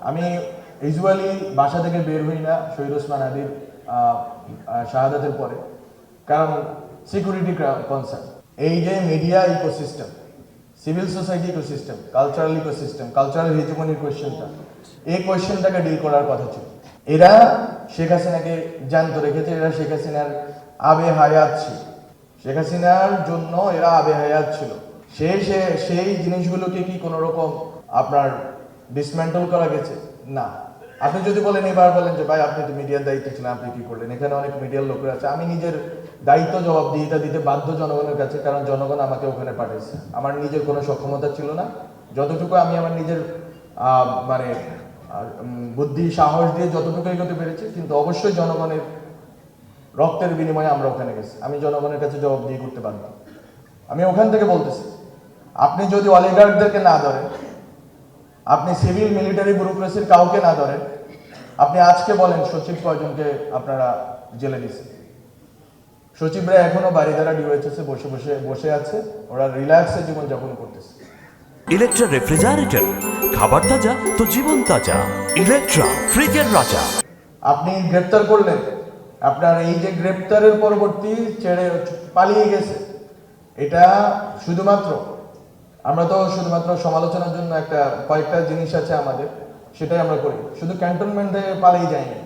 আমি ইউজুয়ালি বাসা থেকে বের হই না শহীদ ওসমান হাদির শাহাদাতের পরে, কারণ সিকিউরিটি কনসার্ন। এই যে media ecosystem, civil society ecosystem, cultural ecosystem, cultural হেজমনির কোয়েশ্চেনটা, এই কোয়েশ্চেনটাকে ডিল করার কথা ছিল। এরা শেখ হাসিনাকে জ্যান্ত রেখেছে, এরা শেখ হাসিনার আবে হায়াত ছিল, শেখ হাসিনার জন্য এরা আবে হায়াত ছিল। সেই জিনিসগুলোকে কি কোনো রকম আপনার ডিসমেন্টল করা গেছে? না। আপনি যদি বলেন, এবার বলেন যে ভাই আপনি তো মিডিয়ার দায়িত্ব ছিলেন, আপনি কি করলেন? এখানে অনেক মিডিয়ার লোকের আছে। আমি নিজের দায়িত্ব জবাবদিহিতা দিতে বাধ্য জনগণের কাছে, কারণ জনগণ আমাকে ওখানে পাঠিয়েছে। আমার নিজের কোনো সক্ষমতা ছিল না। যতটুকু আমি আমার নিজের মানে বুদ্ধি সাহস দিয়ে যতটুকু এগোতে পেরেছি, কিন্তু অবশ্যই জনগণের রক্তের বিনিময়ে আমরা ওখানে গেছি। আমি জনগণের কাছে জবাবদিহি করতে বাধ্য। আমি ওখান থেকে বলতেছি, আপনি যদি অলিগার্কদেরকে না ধরেন, আপনি সিভিল মিলিটারি ব্যুরোক্রেসির কাউকে না ধরেন, আপনি আজকে বলেন সচিব কয়জনকে আপনারা জেলে দিচ্ছেন? সচিবরা এখনো বাড়িধারা ডিওএইচএস এ বসে আছে, ওরা রিল্যাক্সে জীবনযাপন করতেছে। ইলেকট্রা রেফ্রিজারেটর, খাবার তাজা তো জীবন তাজা। ইলেকট্রা, ফ্রিজের রাজা। আপনি গ্রেপ্তার করলেন, আপনার এই যে গ্রেপ্তারের পরবর্তী ছেড়ে পালিয়ে গেছে, এটা শুধুমাত্র আমরা তো শুধুমাত্র সমালোচনার জন্য কয়েকটা জিনিস আছে আমাদের, সেটাই আমরা করি। শুধু ক্যান্টনমেন্টে পালিয়ে যায়নি,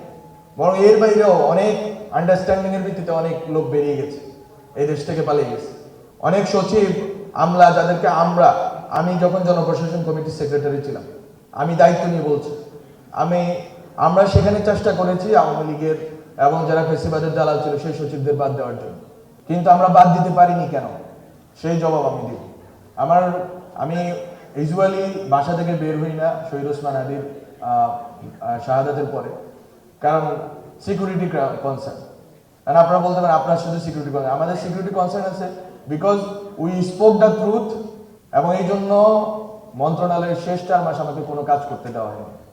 বরং এর বাইরেও অনেক আন্ডারস্ট্যান্ডিং এর ভিত্তিতে অনেক লোক বেরিয়ে গেছে, এই দেশ থেকে পালিয়ে গেছে। অনেক সচিব, আমলা, যাদেরকে আমি যখন জনপ্রশাসন কমিটির সেক্রেটারি ছিলাম, আমি দায়িত্ব নিয়ে বলছি, আমরা সেখানে চেষ্টা করেছি আওয়ামী লীগের এবং যারা ফেসিবাদের দালাল ছিল সেই সচিবদের বাদ দেওয়ার জন্য, কিন্তু আমরা বাদ দিতে পারিনি কেন? সেই জবাব আমি দিব। আমি ইউজুয়ালি বাসা থেকে বের হই না শহীদ ওসমান হাদির শাহাদাতের পরে, কারণ সিকিউরিটি কনসার্ন। কারণ আপনারা বলতে পারেন আপনার শুধু সিকিউরিটি কনসার্ন, আমাদের সিকিউরিটি কনসার্ন আছে because we spoke the truth, এবং এই জন্য মন্ত্রণালয়ের শেষ 4 মাস আমাকে কোনো কাজ করতে দেওয়া হয়নি।